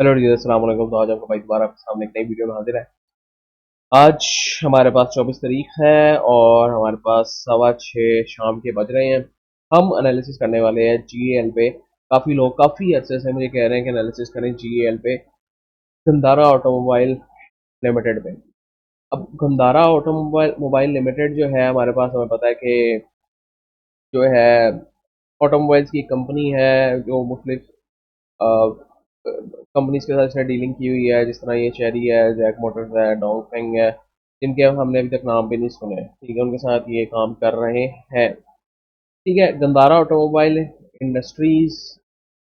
Hello जी, अस्सलाम वालेकुम। तो आज आपका भाई दोबारा आपके सामने एक नई वीडियो में हाजिर है। आज हमारे पास 24 तारीख है और हमारे पास 6:15 शाम के बज रहे हैं। हम एनालिसिस करने वाले हैं जीएल पे। काफ़ी लोग काफ़ी अच्छे से मुझे कह रहे हैं कि एनालिसिस करें जीएल पे, गंदारा ऑटोमोबाइल लिमिटेड पे। अब गंदारा ऑटोमोबाइल मोबाइल लिमिटेड जो है हमारे पास, हमें पता है कि जो है ऑटोमोबाइल्स की कंपनी है जो मुख्तलिफ कंपनीज के साथ इसने डीलिंग की हुई है, जिस तरह ये चेरी है, जैक मोटर्स है, डोंगफेंग है, जिनके हमने अभी तक नाम भी नहीं सुने। ठीक है, उनके साथ ये काम कर रहे हैं। ठीक है, गंदारा ऑटोमोबाइल इंडस्ट्रीज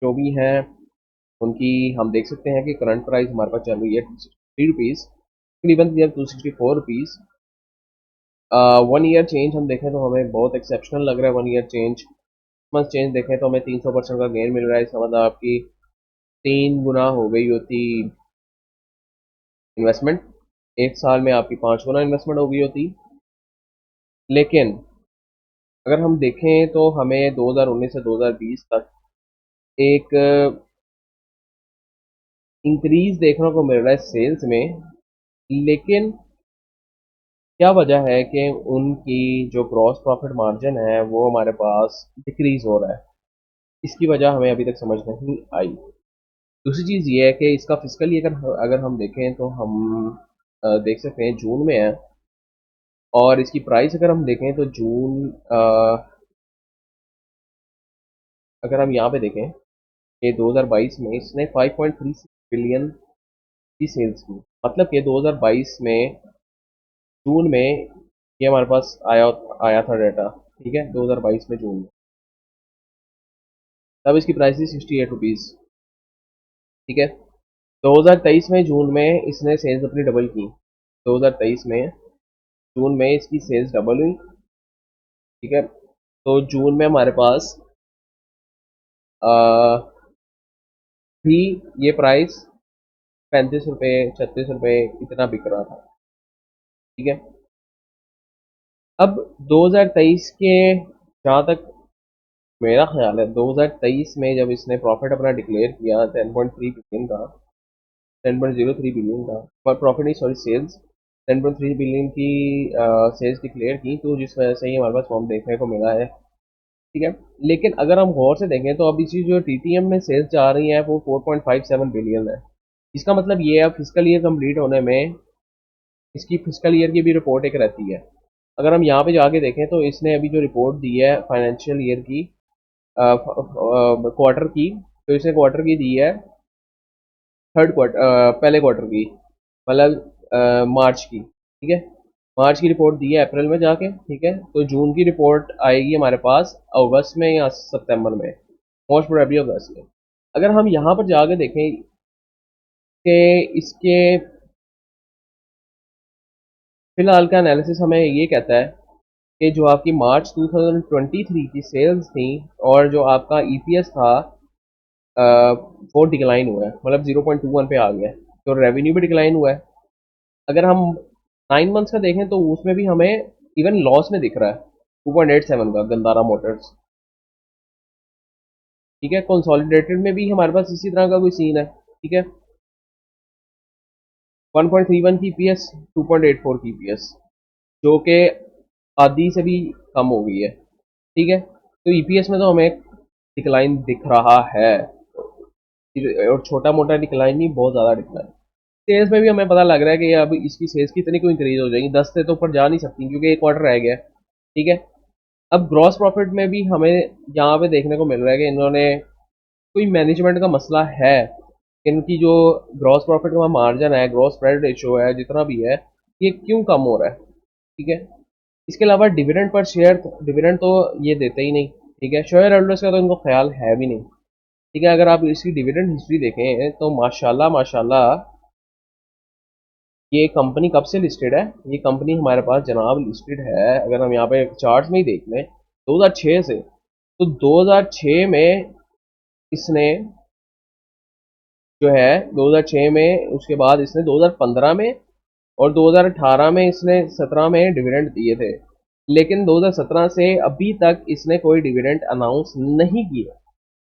जो भी हैं उनकी हम देख सकते हैं कि करंट प्राइस हमारे पास चल रही है ₹263, तकरीबन ₹264। 1 ईयर चेंज हम देखें तो हमें बहुत एक्सेप्शनल लग रहा है। 1 ईयर चेंज, मंथ चेंज देखें तो हमें 300% का गेन मिल रहा है। इसका मतलब आपकी 3 गुना हो गई होती इन्वेस्टमेंट, एक साल में आपकी 5 गुना इन्वेस्टमेंट हो गई होती। लेकिन अगर हम देखें तो हमें 2019 से 2020 तक एक इंक्रीज देखने को मिल रहा है सेल्स में। लेकिन क्या वजह है कि उनकी जो ग्रॉस प्रॉफिट मार्जिन है वो हमारे पास डिक्रीज हो रहा है? इसकी वजह हमें अभी तक समझ नहीं आई। दूसरी चीज़ ये है कि इसका फिजिकली अगर अगर हम देखें तो हम देख सकते हैं जून में है, और इसकी प्राइस अगर हम देखें तो जून अगर हम यहाँ पे देखें कि 2022 में इसने 5.36 बिलियन की सेल्स की। मतलब कि 2022 में जून में ये हमारे पास आया आया था डाटा। ठीक है, 2022 में जून में तब इसकी प्राइस थी ₹68। ठीक है, 2023 में जून में इसने सेल्स अपनी डबल की। 2023 में जून में इसकी सेल्स डबल हुई। ठीक है, तो जून में हमारे पास भी ये प्राइस ₹35, ₹36 इतना बिक रहा था। ठीक है, अब 2023 के, जहाँ तक मेरा ख्याल है, 2023 में जब इसने प्रॉफिट अपना डिक्लेयर किया 10.3 बिलियन का, 10.03 बिलियन का, पर प्रॉफिट नहीं, सॉरी, सेल्स 10.3 बिलियन की सेल्स डिक्लेयर की, तो जिस वजह से ही हमारे पास फॉर्म देखने को मिला है। ठीक है, लेकिन अगर हम गौर से देखें तो अभी इसी जो टीटीएम में सेल्स जा रही है वो 4.57 बिलियन है। इसका मतलब ये है फिजिकल ईयर कंप्लीट होने में इसकी फिजिकल ईयर की भी रिपोर्ट एक रहती है। अगर हम यहाँ पे जाके देखें तो इसने अभी जो रिपोर्ट दी है फाइनेंशियल ईयर की, क्वार्टर की, तो इसने क्वार्टर की दी है थर्ड क्वार्टर, पहले क्वार्टर की, मतलब मार्च की। ठीक है, मार्च की रिपोर्ट दी है अप्रैल में जाके। ठीक है, तो जून की रिपोर्ट आएगी हमारे पास अगस्त में या सितंबर में, मोस्ट प्रोबेबली अगस्त में। अगर हम यहाँ पर जाके देखें कि इसके फिलहाल का एनालिसिस हमें ये कहता है कि जो आपकी मार्च 2023 की सेल्स थी और जो आपका ईपीएस था, अ, वो डिक्लाइन हुआ है, मतलब 0.21 पे आ गया है। तो रेवेन्यू भी डिक्लाइन हुआ है। अगर हम 9 मंथ्स का देखें तो उसमें भी हमें इवन लॉस में दिख रहा है 2.87 का गंदारा मोटर्स। ठीक है, कंसोलिडेटेड में भी हमारे पास इसी तरह का कोई सीन है। ठीक है, 1.31 की पीएस, 2.84 की पीएस, जो कि आधी से भी कम हो गई है। ठीक है, तो ईपीएस में तो हमें डिक्लाइन दिख रहा है, और छोटा मोटा डिक्लाइन नहीं, बहुत ज़्यादा डिक्लाइन। सेल्स में भी हमें पता लग रहा है कि अब इसकी सेल्स कितनी को इंक्रीज हो जाएगी, 10 से तो ऊपर जा नहीं सकती क्योंकि एक क्वार्टर रह गया। ठीक है, अब ग्रॉस प्रॉफिट में भी हमें यहाँ पे देखने को मिल रहा है कि इन्होंने कोई मैनेजमेंट का मसला है। इनकी जो ग्रॉस प्रॉफिट का मार्जिन है, ग्रॉस स्प्रेड रेशियो है, जितना भी है, ये क्यों कम हो रहा है? ठीक है, इसके अलावा डिविडेंड पर शेयर, डिविडेंड तो ये देते ही नहीं। ठीक है, शेयर होल्डर्स का तो इनको ख्याल है भी नहीं। ठीक है, अगर आप इसकी डिविडेंड हिस्ट्री देखें तो माशाल्लाह माशाल्लाह, ये कंपनी कब से लिस्टेड है? ये कंपनी हमारे पास जनाब लिस्टेड है, अगर हम यहाँ पे चार्ट्स में ही देख लें, 2006 से। तो 2006 में इसने जो है 2006 में, उसके बाद इसने 2015 में और 2018 में, इसने 17 में डिविडेंड दिए थे। लेकिन 2017 से अभी तक इसने कोई डिविडेंड अनाउंस नहीं किया।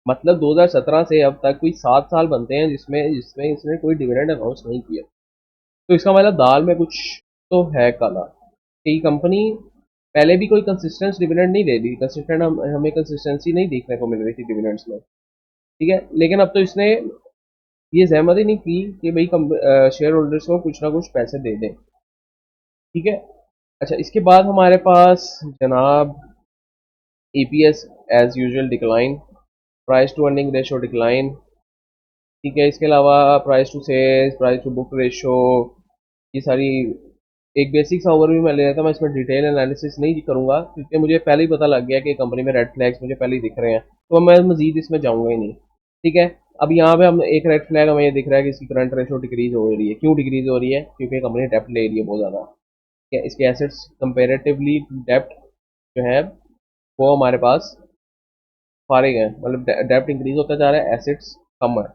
मतलब 2017 से अब तक कोई 7 साल बनते हैं जिसमें जिसमें इसने कोई डिविडेंड अनाउंस नहीं किया। तो इसका मतलब दाल में कुछ तो है काला, कि कंपनी पहले भी कोई कंसिस्टेंट डिविडेंड नहीं दे रही, कंसिस्टेंट हमें कंसिस्टेंसी नहीं देखने को मिल रही थी डिविडेंड्स में। ठीक है, लेकिन अब तो इसने ये सहमति ही नहीं की कि भाई शेयर होल्डर्स को कुछ ना कुछ पैसे दे दें। ठीक है। अच्छा, इसके बाद हमारे पास जनाब EPS as usual decline, price to earning ratio decline. ठीक है, इसके अलावा price to sales, price to book ratio, ये सारी एक बेसिक सा ओवरव्यू मैं ले रहा था। मैं इसमें डिटेल एनालिसिस नहीं करूंगा क्योंकि मुझे पहले ही पता लग गया कि कंपनी में रेड फ्लैग्स मुझे पहले ही दिख रहे हैं, तो मैं मजीद इसमें जाऊंगा ही नहीं। ठीक है। अब यहाँ पे हम एक रेड फ्लैग हमें ये दिख रहा है कि इसकी करंट रेशो डिक्रीज हो रही है। क्यों डिक्रीज हो रही है? क्योंकि कंपनी डेप्ट ले रही है बहुत ज़्यादा। ठीक है, इसके एसेट्स कंपेरेटिवली डेप्ट जो है वो हमारे पास फारिग है, मतलब डेप्ट इंक्रीज होता जा रहा है, एसेट्स कम है।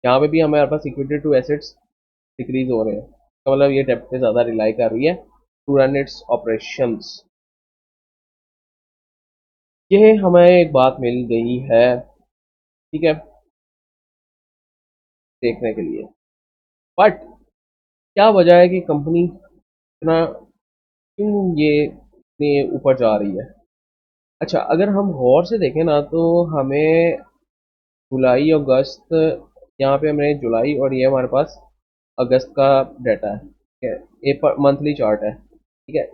यहाँ पे भी हमारे पास इक्विटी टू एसेट्स डिक्रीज हो रहे हैं, तो मतलब ये डेप्ट पे ज़्यादा रिलाई कर रही है टू रन इट्स ऑपरेशंस। ये हमें एक बात मिल गई है, ठीक है, देखने के लिए। बट क्या वजह है कि कंपनी इतना, क्यों ये इतनी ऊपर जा रही है? अच्छा, अगर हम गौर से देखें ना तो हमें जुलाई अगस्त, यहाँ पे हमें जुलाई और ये हमारे पास अगस्त का डाटा है। ठीक है, ये मंथली चार्ट है। ठीक है,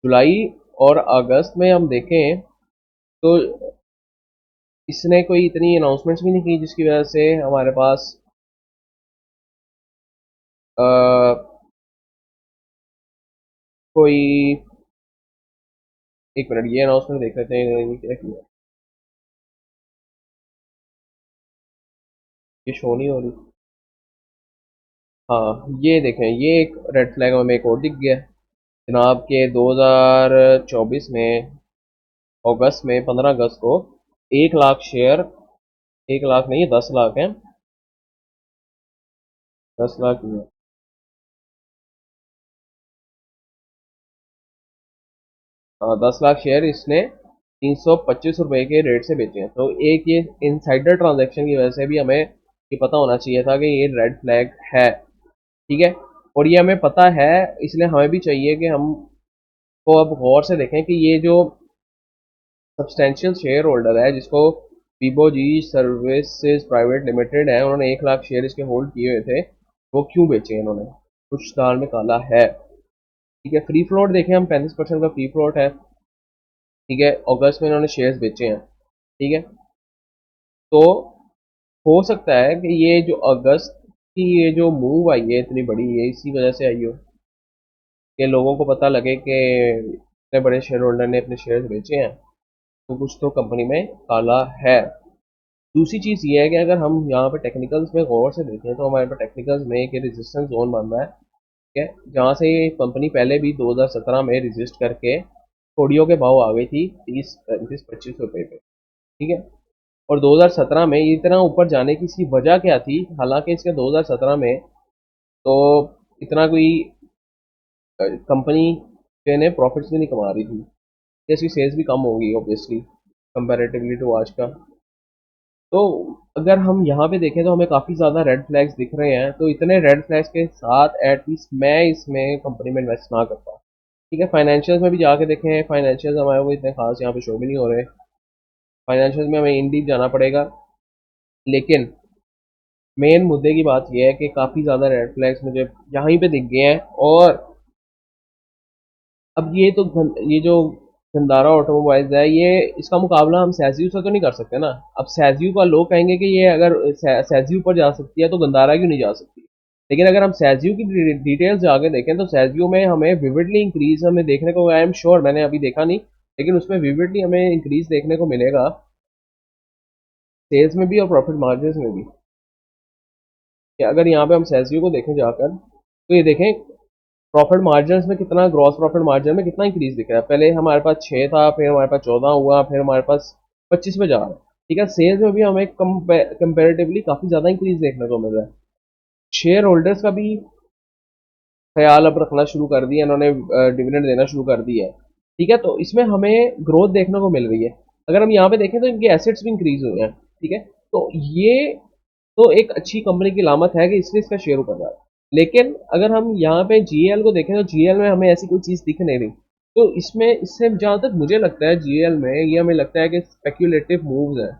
जुलाई और अगस्त में हम देखें तो इसने कोई इतनी अनाउंसमेंट्स भी नहीं की जिसकी वजह से हमारे पास अ, कोई, एक मिनट ये अनाउंसमेंट देख लेते हैं इन्होंने क्या किया। ये शो नहीं हो रही। हाँ, ये देखें, ये एक रेड फ्लैग हमें एक और दिख गया है जनाब के 2024 में अगस्त में 15 अगस्त को 1 लाख शेयर, 1 लाख नहीं, 10 लाख है, 10 लाख ही है। हाँ, 10 लाख शेयर इसने 325 रुपए के रेट से बेचे हैं। तो एक ये इनसाइडर ट्रांजैक्शन की वजह से भी हमें ये पता होना चाहिए था कि ये रेड फ्लैग है। ठीक है, और ये हमें पता है, इसलिए हमें भी चाहिए कि हम को अब गौर से देखें कि ये जो सब्सटेंशियल शेयर होल्डर है जिसको वीबो जी सर्विसेज प्राइवेट लिमिटेड है, उन्होंने 1 लाख शेयर इसके होल्ड किए हुए थे, वो क्यों बेचे इन्होंने? कुछ दाल में काला है। ठीक है, फ्री फ्लोट देखें हम, 35% का फ्री फ्लोट है। ठीक है, अगस्त में इन्होंने शेयर्स बेचे हैं। ठीक है, तो हो सकता है कि ये जो अगस्त की ये जो मूव आई है इतनी बड़ी, ये इसी वजह से आई हो कि लोगों को पता लगे कि इतने बड़े शेयर होल्डर ने अपने शेयर्स बेचे हैं, तो कुछ तो कंपनी में काला है। दूसरी चीज़ ये है कि अगर हम यहाँ पे टेक्निकल्स में गौर से देखें तो हमारे पास टेक्निकल्स में एक रेजिस्टेंस जोन बन रहा है। ठीक है, जहाँ से ये कंपनी पहले भी 2017 में रजिस्ट करके थोड़ियों के भाव आ गई थी 30, 35, 25 रुपए पे। ठीक है, और 2017 में इतना ऊपर जाने की इसकी वजह क्या थी? हालांकि इसके 2017 में तो इतना कोई कंपनी ने प्रॉफिट्स भी नहीं कमा रही थी, इसकी सेल्स भी कम होगी ऑब्वियसली कंपैरेटिवली टू आज का। तो अगर हम यहाँ पे देखें तो हमें काफ़ी ज़्यादा रेड फ्लैग्स दिख रहे हैं, तो इतने रेड फ्लैग्स के साथ एटलीस्ट मैं इसमें कंपनी में इन्वेस्ट ना करता। ठीक है, फाइनेंशियल्स में भी जाके देखें, फाइनेंशियल्स हमारे को इतने खास यहाँ पे शो भी नहीं हो रहे। फाइनेंशियल्स में हमें इन डीप जाना पड़ेगा, लेकिन मेन मुद्दे की बात यह है कि काफ़ी ज़्यादा रेड फ्लैग्स मुझे यहाँ पे दिख गए हैं। और अब ये तो ये जो गंदारा ऑटोमोबाइल्स है, ये इसका मुकाबला हम सैज़यू से तो नहीं कर सकते ना। अब सैज़यू का लोग कहेंगे कि ये अगर सैज़यू पर जा सकती है तो गंदारा क्यों नहीं जा सकती? लेकिन अगर हम सैज़यू की डिटेल्स जाके देखें तो सैज़यू में हमें विविडली इंक्रीज हमें देखने को, आई एम श्योर मैंने अभी देखा नहीं, लेकिन उसमें विविडली हमें इंक्रीज देखने को मिलेगा, सेल्स में भी और प्रॉफिट मार्जिन में भी। कि अगर यहाँ पे हम सैज़यू को देखें जाकर तो ये देखें प्रॉफिट मार्जिन में कितना, ग्रॉस प्रॉफिट मार्जिन में कितना इंक्रीज दिख रहा है। पहले हमारे पास 6 था, फिर हमारे पास 14 हुआ, फिर हमारे पास 25 पे जा रहा है। ठीक है, सेल्स में भी हमें कंपेरेटिवली काफ़ी ज़्यादा इंक्रीज देखने को मिल रहा है। शेयर होल्डर्स का भी ख्याल अब रखना शुरू कर दिया इन्होंने, डिविडेंड देना शुरू कर दिया है। ठीक है, तो इसमें हमें ग्रोथ देखने को मिल रही है। अगर हम यहाँ पे देखें तो इनके एसेट्स भी इंक्रीज हुए हैं, ठीक है। तो ये तो एक अच्छी कंपनी की लामत है कि इसलिए इसका शेयर ऊपर जा रहा है। लेकिन अगर हम यहाँ पे जीएल को देखें तो जीएल में हमें ऐसी कोई चीज़ दिख नहीं रही। तो इसमें इससे जहाँ तक मुझे लगता है जीएल में ये हमें लगता है कि स्पेक्यूलेटिव मूव्स है,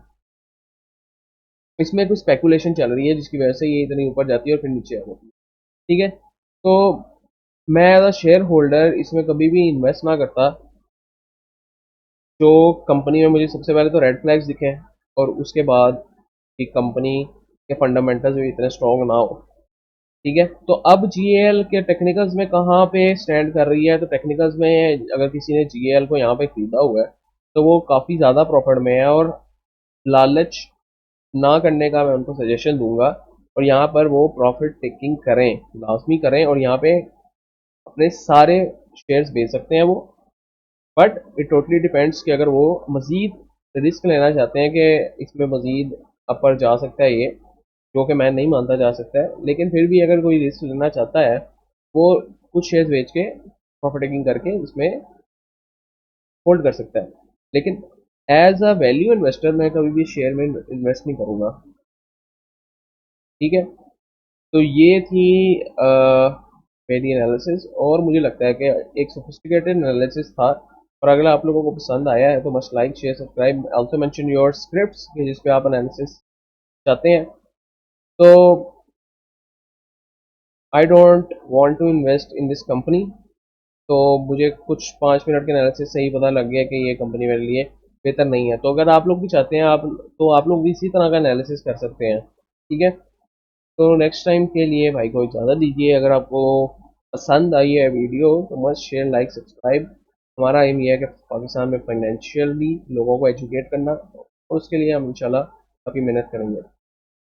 इसमें कुछ स्पेकुलेशन चल रही है जिसकी वजह से ये इतनी ऊपर जाती है और फिर नीचे आ जाती है, ठीक है। तो मैं एज अ शेयर होल्डर इसमें कभी भी इन्वेस्ट ना करता जो कंपनी में मुझे सबसे पहले तो रेड फ्लैग्स दिखे और उसके बाद कि कंपनी के फंडामेंटल्स भी इतने स्ट्रॉन्ग ना हो, ठीक है। तो अब जीएल के टेक्निकल्स में कहाँ पे स्टैंड कर रही है, तो टेक्निकल्स में अगर किसी ने जीएल को यहाँ पे खरीदा हुआ है तो वो काफ़ी ज़्यादा प्रॉफिट में है, और लालच ना करने का मैं उनको सजेशन दूंगा, और यहाँ पर वो प्रॉफिट टेकिंग करें, लाजमी करें, और यहाँ पे अपने सारे शेयर्स बेच सकते हैं वो। बट इट टोटली डिपेंड्स कि अगर वो मज़ीद रिस्क लेना चाहते हैं कि इसमें मज़ीद अपर जा सकता है ये, जो कि मैं नहीं मानता जा सकता है, लेकिन फिर भी अगर कोई रिस्क लेना चाहता है वो कुछ शेयर्स बेच के प्रॉफिट टेकिंग करके इसमें होल्ड कर सकता है। लेकिन एज अ वैल्यू इन्वेस्टर मैं कभी भी शेयर में इन्वेस्ट नहीं करूँगा, ठीक है। तो ये थी मेरी एनालिसिस, और मुझे लगता है कि एक सोफिस्टिकेटेड एनालिसिस था। और अगर आप लोगों को पसंद आया है तो must like share subscribe, also mention your scripts जिस पे आप एनालिसिस चाहते हैं। तो I don't want to invest in this company. तो मुझे कुछ 5 मिनट के एनालिसिस से ही पता लग गया कि ये कंपनी मेरे लिए बेहतर नहीं है। तो अगर आप लोग भी चाहते हैं आप तो आप लोग भी इसी तरह का एनालिसिस कर सकते हैं, ठीक है। तो नेक्स्ट टाइम के लिए भाई को इजाज़त दीजिए। अगर आपको पसंद आई है वीडियो तो मस्त शेयर लाइक सब्सक्राइब। हमारा एम ये है कि पाकिस्तान में फाइनेंशियली लोगों को एजुकेट करना, और उसके लिए हम इंशाल्लाह काफ़ी मेहनत करेंगे।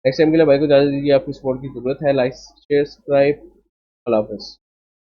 नेक्स्ट टाइम के लिए भाई को इजाज़त दीजिए। आपकी सपोर्ट की ज़रूरत है। Like share subscribe. अल्लाह हाफ़िज़।